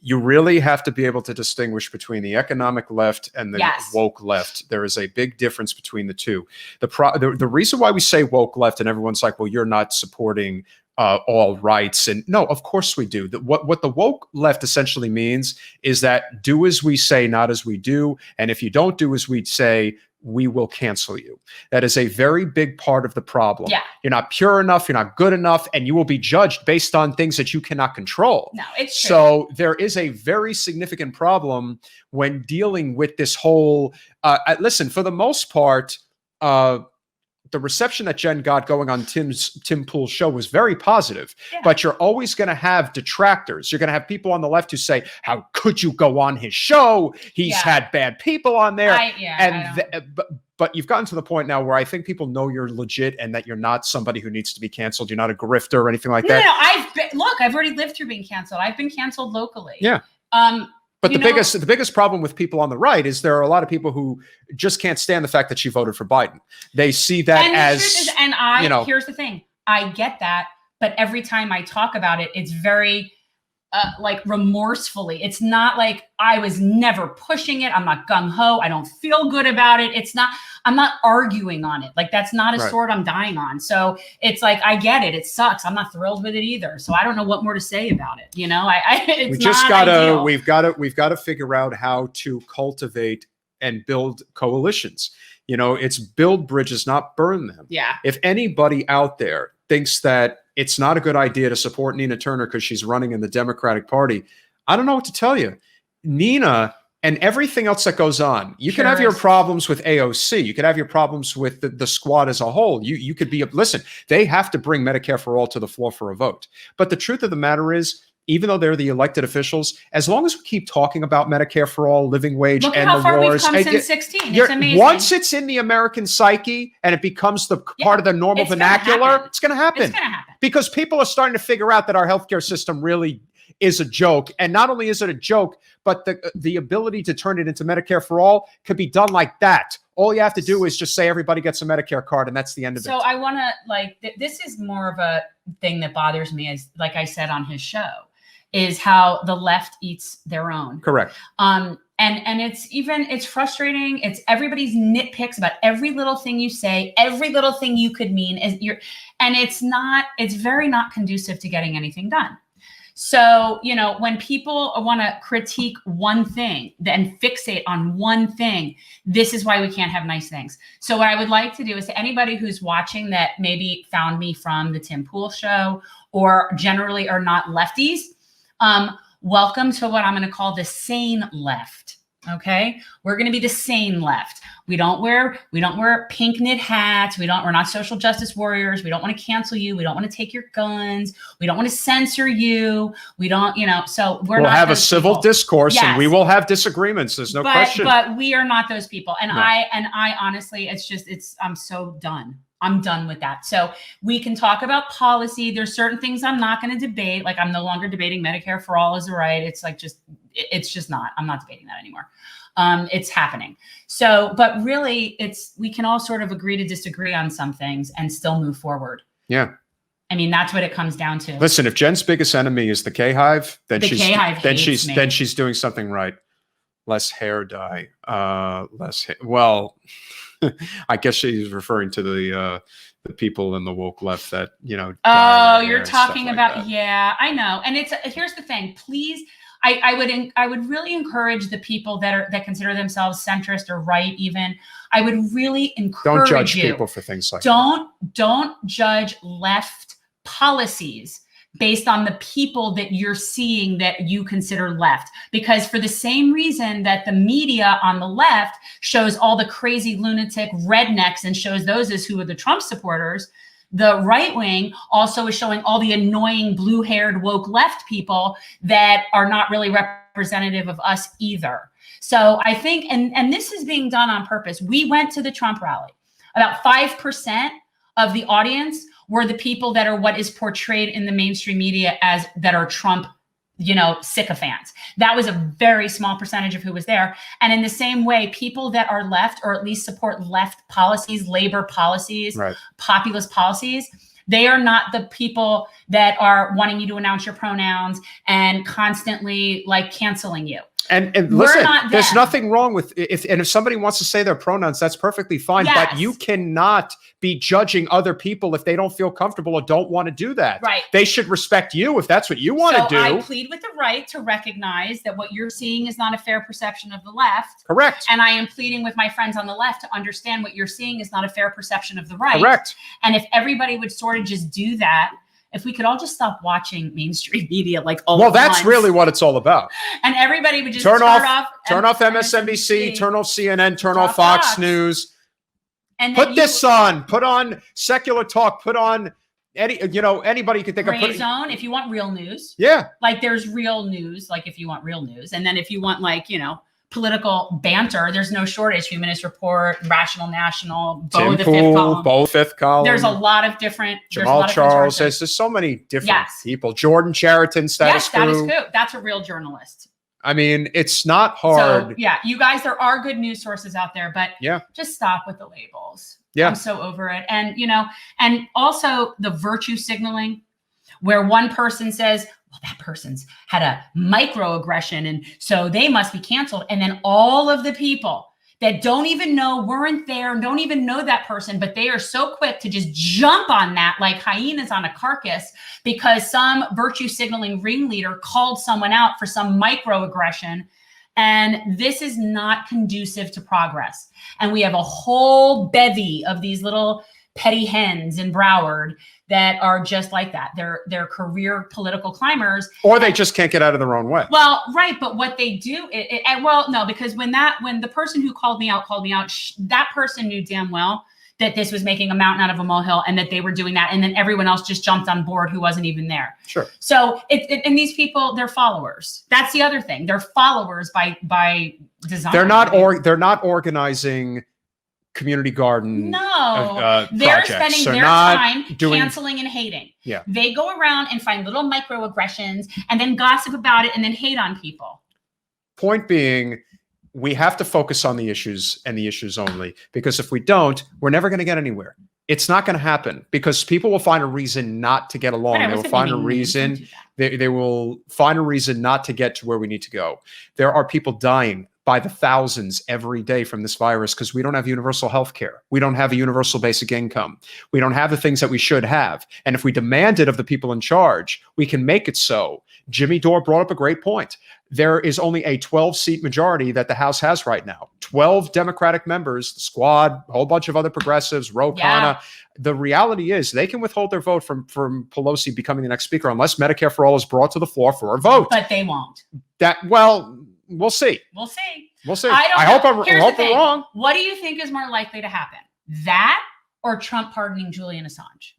you really have to be able to distinguish between the economic left and the woke left. There is a big difference between the two. The reason why we say woke left and everyone's like, well, you're not supporting all rights. And no, of course we do. What the woke left essentially means is that do as we say, not as we do. And if you don't do as we say, we will cancel you. That is a very big part of the problem. Yeah. You're not pure enough, you're not good enough, and you will be judged based on things that you cannot control. No, it's true. So there is a very significant problem when dealing with this whole, listen, for the most part, the reception that Jen got going on Tim Pool's show was very positive, but you're always going to have detractors. You're going to have people on the left who say, how could you go on his show? He's had bad people on there. But you've gotten to the point now where I think people know you're legit and that you're not somebody who needs to be canceled. You're not a grifter or anything like that. No, I've already lived through being canceled. I've been canceled locally. Yeah. But the biggest problem with people on the right is there are a lot of people who just can't stand the fact that she voted for Biden. They see that here's the thing. I get that, but every time I talk about it, it's very like remorsefully. It's not like I was never pushing it. I'm not gung ho. I don't feel good about it. I'm not arguing on it. Like that's not a sword I'm dying on. So it's like, I get it. It sucks. I'm not thrilled with it either. So I don't know what more to say about it. You know, we've got to figure out how to cultivate and build coalitions. You know, it's build bridges, not burn them. Yeah. If anybody out there thinks that it's not a good idea to support Nina Turner because she's running in the Democratic Party, I don't know what to tell you. Nina and everything else that goes on, you can have your problems with AOC. You could have your problems with the squad as a whole. You could be, listen, they have to bring Medicare for all to the floor for a vote. But the truth of the matter is, even though they're the elected officials, as long as we keep talking about Medicare for all, living wage, look and how the far wars, we've come since 16. It's amazing. Once it's in the American psyche and it becomes the part of the normal vernacular, it's going to happen. It's going to happen. Because people are starting to figure out that our healthcare system really is a joke. And not only is it a joke, but the ability to turn it into Medicare for all could be done like that. All you have to do is just say everybody gets a Medicare card and that's the end of it. So I want to this is more of a thing that bothers me, is like I said on his show, is how the left eats their own. Correct. And it's frustrating. It's everybody's nitpicks about every little thing you say, every little thing you could mean it's very not conducive to getting anything done. So, you know, when people want to critique one thing and fixate on one thing, this is why we can't have nice things. So what I would like to do is to anybody who's watching that maybe found me from the Tim Pool show or generally are not lefties, welcome to what I'm going to call the sane left. Okay. We're going to be the sane left. We don't wear pink knit hats. We're not social justice warriors. We don't want to cancel you. We don't want to take your guns. We don't want to censor you. We don't, so we'll have a civil discourse and we will have disagreements. There's no question. But we are not those people. And no. I honestly, I'm so done. I'm done with that. So we can talk about policy. There's certain things I'm not going to debate. Like I'm no longer debating Medicare for all is a right. It's like it's just not. I'm not debating that anymore. It's happening. So, but really, we can all sort of agree to disagree on some things and still move forward. Yeah. I mean, that's what it comes down to. Listen, if Jen's biggest enemy is the K-Hive, then she's doing something right. Less hair dye. Well. I guess she's referring to the people in the woke left that, Oh, you're talking about, yeah, I know. And here's the thing, please. I would really encourage the people that consider themselves centrist or right even. I would really encourage don't judge people for things like that. Don't judge left policies based on the people that you're seeing that you consider left. Because for the same reason that the media on the left shows all the crazy lunatic rednecks and shows those as who are the Trump supporters, the right wing also is showing all the annoying blue-haired woke left people that are not really representative of us either. So I think, and this is being done on purpose. We went to the Trump rally. About 5% of the audience were the people that are what is portrayed in the mainstream media as that are Trump, sycophants. That was a very small percentage of who was there. And in the same way, people that are left or at least support left policies, labor policies, populist policies, They are not the people that are wanting you to announce your pronouns and constantly like canceling you. And We're listen, not there's them. nothing wrong with if somebody wants to say their pronouns, that's perfectly fine. Yes. But you cannot be judging other people if they don't feel comfortable or don't want to do that. Right. They should respect you if that's what you want to do. I plead with the right to recognize that what you're seeing is not a fair perception of the left. Correct. And I am pleading with my friends on the left to understand what you're seeing is not a fair perception of the right. Correct. And if everybody would sort of just do that, if we could all just stop watching mainstream media like all Well, at that's once, really what it's all about. and everybody would just Turn off MSNBC, MSNBC, turn off CNN, turn Turn off off Fox Fox. News. and then Put this on. Put on Secular Talk. Put on anybody you can think of. Gray Zone if you want real news. Yeah. Like there's real news, like if you want real news. And then if you want like, political banter, there's no shortage. Humanist Report, Rational National, Bo Tim the Pool, Fifth Column. Bo Fifth Column. There's a lot of different Jamal Charles. There's so many different Yes. people. Jordan Chariton, Status Status Quo. Quo. That's a real journalist. I mean, it's not hard. So yeah, you guys, there are good news sources out there, but Yeah. just stop with the labels. Yeah. I'm so over it. And and also the virtue signaling where one person says, well, that person's had a microaggression and so they must be canceled. And then all of the people that don't even know, weren't there, don't even know that person, but they are so quick to just jump on that like hyenas on a carcass because some virtue signaling ringleader called someone out for some microaggression. And this is not conducive to progress. And we have a whole bevy of these little petty hens in Broward that are just like that. They're career political climbers. Or they just can't get out of their own way. Well, right. But what they do, no, because when the person who called me out, that person knew damn well that this was making a mountain out of a molehill and that they were doing that. And then everyone else just jumped on board who wasn't even there. Sure. So and these people, they're followers. That's the other thing. They're followers by design. They're not organizing community garden. No, they're projects. spending They're their not time doing- canceling and hating. Yeah. They go around and find little microaggressions and then gossip about it and then hate on people. Point being, we have to focus on the issues and the issues only, because if we don't, we're never going to get anywhere. It's not going to happen because people will find a reason not to get along. They will find a reason. They will find a reason not to get to where we need to go. There are people dying by the thousands every day from this virus because we don't have universal health care. We don't have a universal basic income. We don't have the things that we should have. And if we demand it of the people in charge, we can make it so. Jimmy Dore brought up a great point. There is only a 12-seat majority that the House has right now. 12 Democratic members, the Squad, a whole bunch of other progressives, Ro Khanna. Yeah. The reality is they can withhold their vote from Pelosi becoming the next speaker unless Medicare for All is brought to the floor for a vote. But they won't. We'll see. We'll see. We'll see. I hope Here's I'm the thing. wrong. What do you think is more likely to happen? That or Trump pardoning Julian Assange?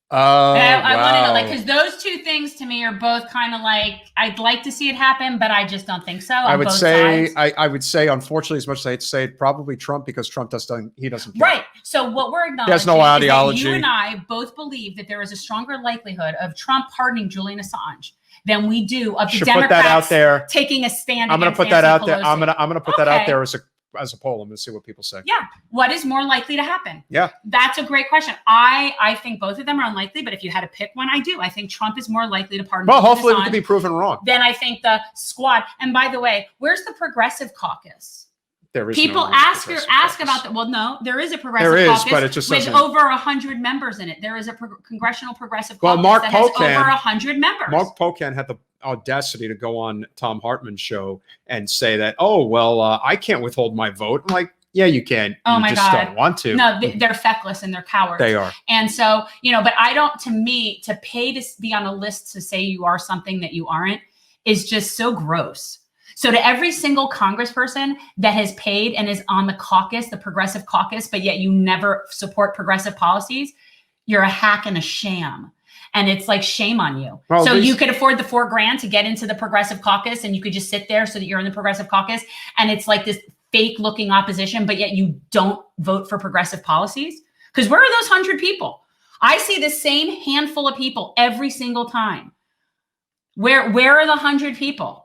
I want to know, like, because those two things to me are both kind of like, I'd like to see it happen, but I just don't think so. I would say, unfortunately, as much as I hate to say it, probably Trump, because Trump doesn't care. Right. So what we're acknowledging has no ideology. is that you and I both believe that there is a stronger likelihood of Trump pardoning Julian Assange than we do of the Democrats put that out there. taking a stand. I'm going to put that out there. I'm going to put that out there as a poll. I'm going to see what people say. Yeah. What is more likely to happen? Yeah. That's a great question. I think both of them are unlikely, but if you had to pick one, I do. I think Trump is more likely to pardon. Well, hopefully we can be proven wrong. Then I think the Squad. And by the way, where's the Progressive Caucus? There is people no ask about that. Well, no, there is a Progressive Caucus but it just with over 100 members in it. There is a Congressional Progressive Caucus Mark that Pocan, has over 100 members. Mark Pocan had the audacity to go on Tom Hartman's show and say that, I can't withhold my vote. I'm like, yeah, you can. Oh, my God. Don't want to. No, they're feckless and they're cowards. They are. And so, but I don't, to me, to pay to be on a list to say you are something that you aren't is just so gross. So to every single congressperson that has paid and is on the caucus, the Progressive Caucus, but yet you never support progressive policies, you're a hack and a sham. And it's like, shame on you. Well, so you could afford the $4,000 to get into the Progressive Caucus and you could just sit there so that you're in the Progressive Caucus. And it's like this fake looking opposition, but yet you don't vote for progressive policies. Because where are those 100 people? I see the same handful of people every single time. Where are the 100 people?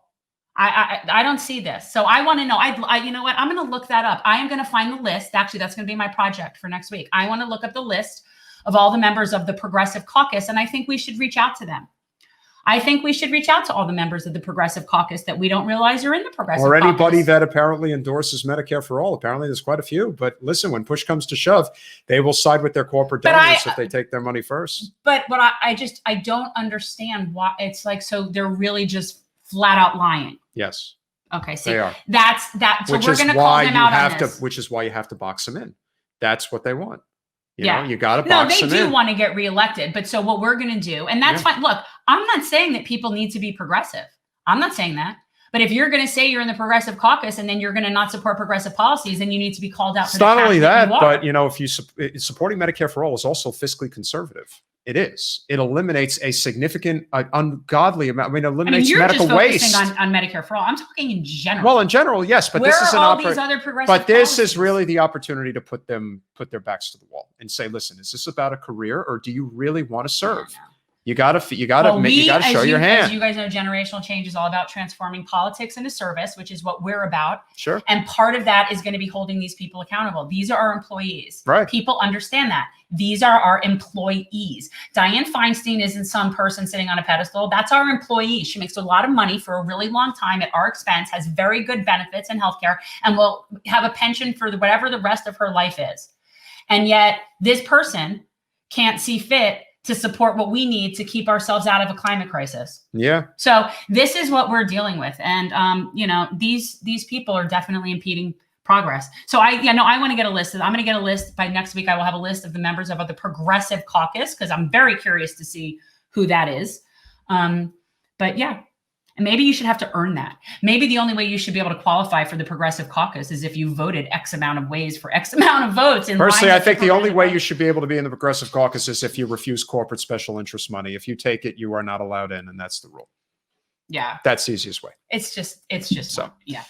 I don't see this. So I want to know, you know what? I'm going to look that up. I am going to find the list. Actually, that's going to be my project for next week. I want to look up the list of all the members of the Progressive Caucus, and I think we should reach out to them. I think we should reach out to all the members of the Progressive Caucus that we don't realize are in the Progressive Or anybody Caucus. that apparently endorses Medicare for all. Apparently, there's quite a few. But listen, when push comes to shove, they will side with their corporate But donors if they take their money first. But what I don't understand why it's like, so they're really just flat out lying. Yes, Okay, see, they are. that's that. So Which we're is going to call why them you out on have to. this. Which is why you have to box them in. That's what they want. You Yeah. know, you got to No, box they them do in. want to get reelected. But so what we're going to do, and that's Yeah. fine. Look, I'm not saying that people need to be progressive. I'm not saying that. But if you're going to say you're in the Progressive Caucus and then you're going to not support progressive policies, then you need to be called out. It's For the not fact only that, that, you are. but you know, if you supporting Medicare for all is also fiscally conservative. It is. It eliminates a significant, ungodly amount. I mean, it I mean, eliminates you're medical just focusing waste. on Medicare for all. I'm talking in general. Well, in general, yes, but Where this is are an all these other progressive But this policies? is really the opportunity to put their backs to the wall and say, listen, is this about a career or do you really want to serve? You got to show your As hand. you guys know, generational change is all about transforming politics into service, which is what we're about. Sure. And part of that is going to be holding these people accountable. These are our employees. Right. People understand that. These are our employees. Dianne Feinstein isn't some person sitting on a pedestal. That's our employee. She makes a lot of money for a really long time at our expense, has very good benefits and healthcare, and will have a pension for whatever the rest of her life is. And yet this person can't see fit to support what we need to keep ourselves out of a climate crisis. Yeah. So this is what we're dealing with. And, you know, these people are definitely impeding progress. So I want to get a list. I'm going to get a list by next week. I will have a list of the members of the Progressive Caucus, because I'm very curious to see who that is. But yeah, and maybe you should have to earn that. Maybe the only way you should be able to qualify for the Progressive Caucus is if you voted X amount of ways for X amount of votes. Personally, I think the only way you should be able to be in the Progressive Caucus is if you refuse corporate special interest money. If you take it, you are not allowed in, and that's the rule. Yeah, That's the easiest way. it's just So. yeah.